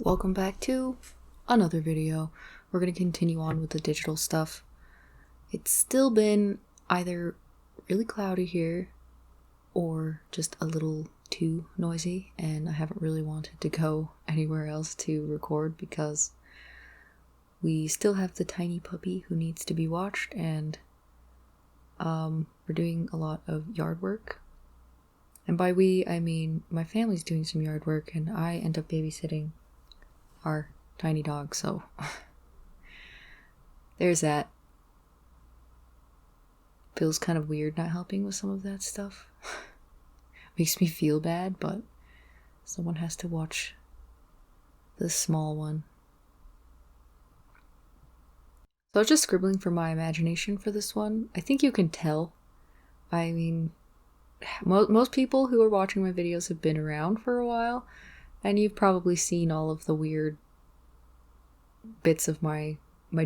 Welcome back to another video. We're going to continue on with the digital stuff. It's still been either really cloudy here or just a little too noisy, and I haven't really wanted to go anywhere else to record because we still have the tiny puppy who needs to be watched, and we're doing a lot of yard work. And by we, I mean my family's doing some yard work and I end up babysitting our tiny dog, so there's that. Feels kind of weird not helping with some of that stuff. Makes me feel bad, but someone has to watch this small one. So I was just scribbling for my imagination for this one. I think you can tell. I mean, most people who are watching my videos have been around for a while, and you've probably seen all of the weird bits of my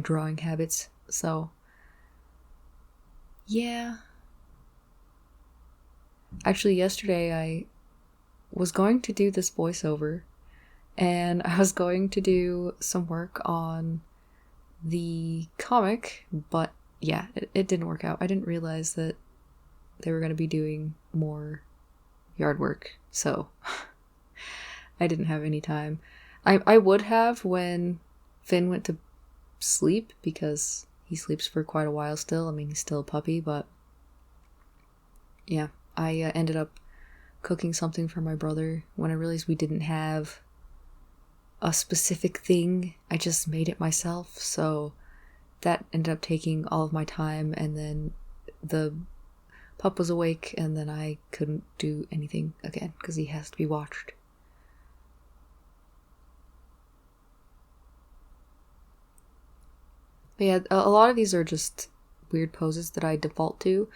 drawing habits, so yeah. Actually, yesterday I was going to do this voiceover, and I was going to do some work on the comic, but yeah, it didn't work out. I didn't realize that they were going to be doing more yard work, so I didn't have any time. I would have when Finn went to sleep, because he sleeps for quite a while still. I mean, he's still a puppy, but yeah, I ended up cooking something for my brother when I realized we didn't have a specific thing. I just made it myself, so that ended up taking all of my time, and then the pup was awake, and then I couldn't do anything again because he has to be watched. But yeah, a lot of these are just weird poses that I default to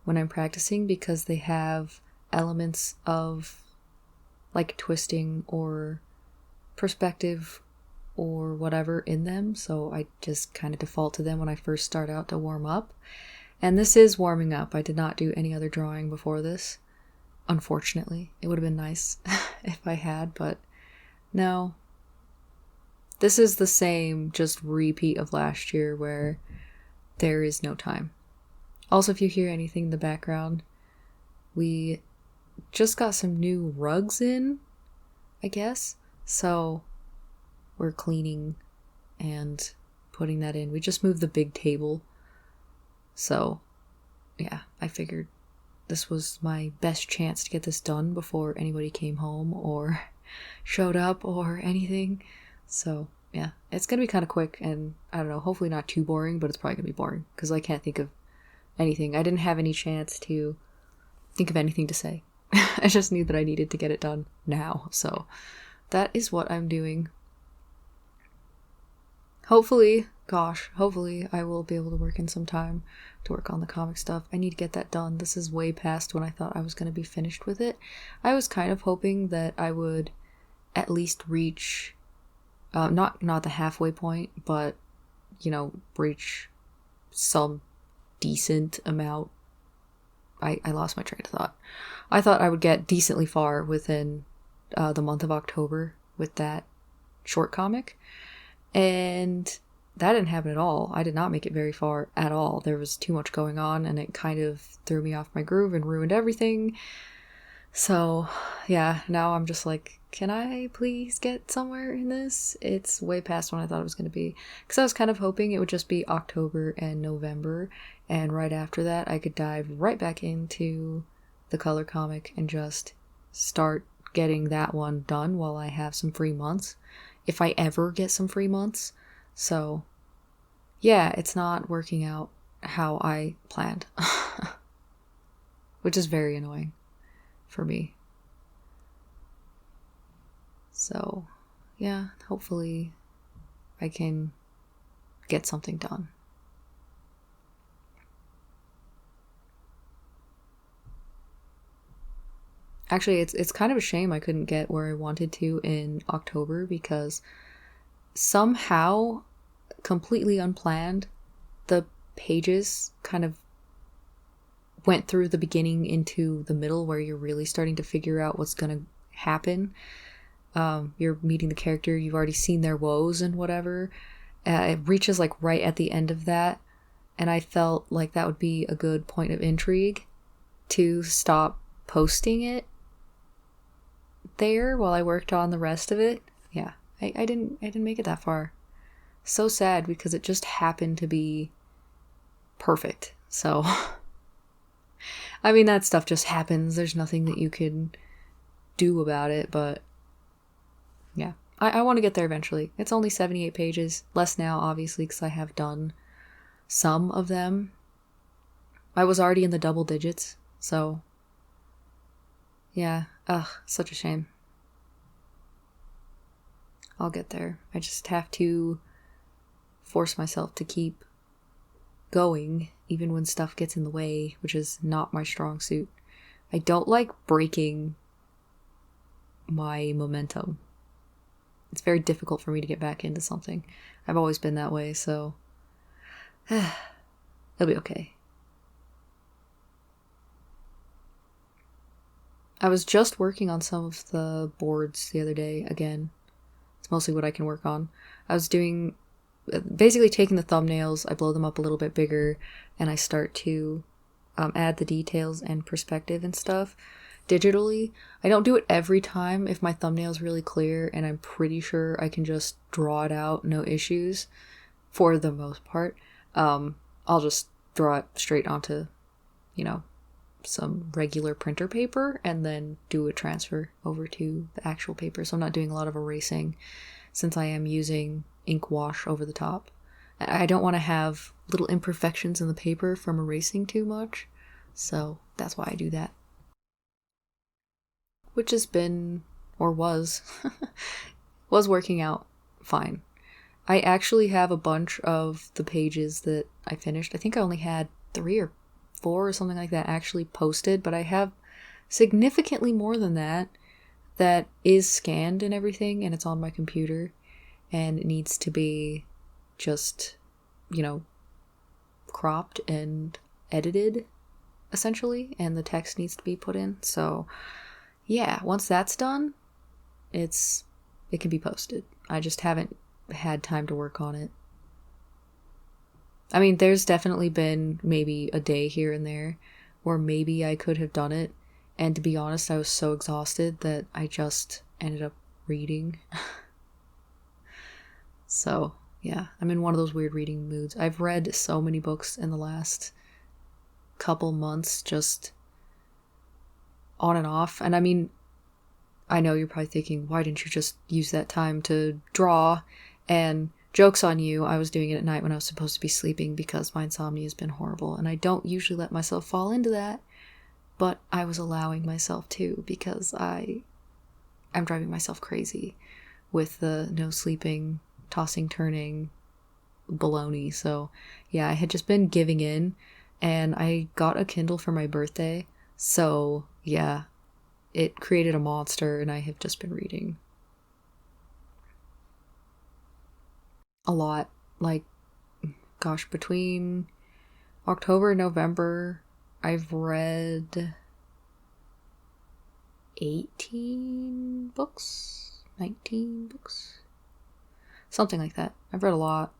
when I'm practicing because they have elements of like twisting or perspective or whatever in them, so I just kind of default to them when I first start out to warm up. And this is warming up. I did not do any other drawing before this, unfortunately. It would have been nice if I had, but no. This is the same, just repeat of last year where there is no time. Also, if you hear anything in the background, we just got some new rugs in, I guess. So we're cleaning and putting that in. We just moved the big table. So yeah, I figured this was my best chance to get this done before anybody came home or showed up or anything. So yeah, it's gonna be kind of quick, and I don't know, hopefully not too boring, but it's probably gonna be boring because I can't think of anything. I didn't have any chance to think of anything to say. I just knew that I needed to get it done now, so that is what I'm doing. Hopefully I will be able to work in some time to work on the comic stuff. I need to get that done. This is way past when I thought I was going to be finished with it. I was kind of hoping that I would at least reach not the halfway point, but reach some decent amount. I lost my train of thought. I thought I would get decently far within the month of October with that short comic, and that didn't happen at all. I did not make it very far at all. There was too much going on, and it kind of threw me off my groove and ruined everything. So yeah, now I'm just like, can I please get somewhere in this? It's way past when I thought it was going to be, because I was kind of hoping it would just be October and November, and right after that I could dive right back into the color comic and just start getting that one done while I have some free months, if I ever get some free months. So yeah, it's not working out how I planned, which is very annoying for me. So yeah, hopefully I can get something done. Actually, it's kind of a shame I couldn't get where I wanted to in October, because somehow, completely unplanned, the pages kind of went through the beginning into the middle where you're really starting to figure out what's going to happen. You're meeting the character, you've already seen their woes and whatever. It reaches like right at the end of that, and I felt like that would be a good point of intrigue to stop posting it there while I worked on the rest of it. Yeah, I didn't make it that far. So sad, because it just happened to be perfect. So I mean, that stuff just happens. There's nothing that you can do about it, but yeah. I want to get there eventually. It's only 78 pages. Less now, obviously, because I have done some of them. I was already in the double digits, so yeah. Ugh, such a shame. I'll get there. I just have to force myself to keep going, even when stuff gets in the way, which is not my strong suit. I don't like breaking my momentum. It's very difficult for me to get back into something. I've always been that way, so it'll be okay. I was just working on some of the boards the other day again. It's mostly what I can work on. I was doing, basically taking the thumbnails, I blow them up a little bit bigger, and I start to add the details and perspective and stuff digitally. I don't do it every time if my thumbnail's really clear and I'm pretty sure I can just draw it out, no issues, for the most part. I'll just draw it straight onto, some regular printer paper and then do a transfer over to the actual paper. So I'm not doing a lot of erasing since I am using ink wash over the top. I don't want to have little imperfections in the paper from erasing too much, so that's why I do that. Which has been, or was, was working out fine. I actually have a bunch of the pages that I finished. I think I only had 3 or 4 or something like that actually posted, but I have significantly more than that is scanned and everything, and it's on my computer, and it needs to be just, cropped and edited, essentially, and the text needs to be put in. So yeah, once that's done, it can be posted. I just haven't had time to work on it. I mean, there's definitely been maybe a day here and there where maybe I could have done it, and to be honest, I was so exhausted that I just ended up reading. So yeah, I'm in one of those weird reading moods. I've read so many books in the last couple months, just on and off. And I mean, I know you're probably thinking, why didn't you just use that time to draw? And joke's on you, I was doing it at night when I was supposed to be sleeping because my insomnia has been horrible, and I don't usually let myself fall into that, but I was allowing myself to because I'm driving myself crazy with the no sleeping, tossing, turning baloney. So yeah, I had just been giving in, and I got a Kindle for my birthday, so yeah, it created a monster, and I have just been reading a lot. Like, gosh, between October and November, I've read 18 books, 19 books, something like that. I've read a lot.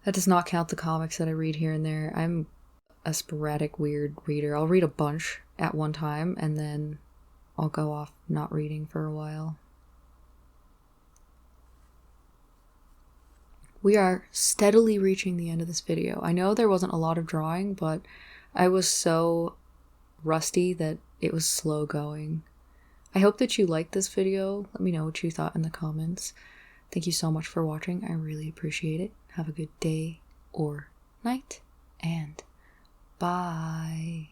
That does not count the comics that I read here and there. I'm a sporadic, weird reader. I'll read a bunch at one time, and then I'll go off not reading for a while. We are steadily reaching the end of this video. I know there wasn't a lot of drawing, but I was so rusty that it was slow going. I hope that you liked this video. Let me know what you thought in the comments. Thank you so much for watching. I really appreciate it. Have a good day or night, and bye.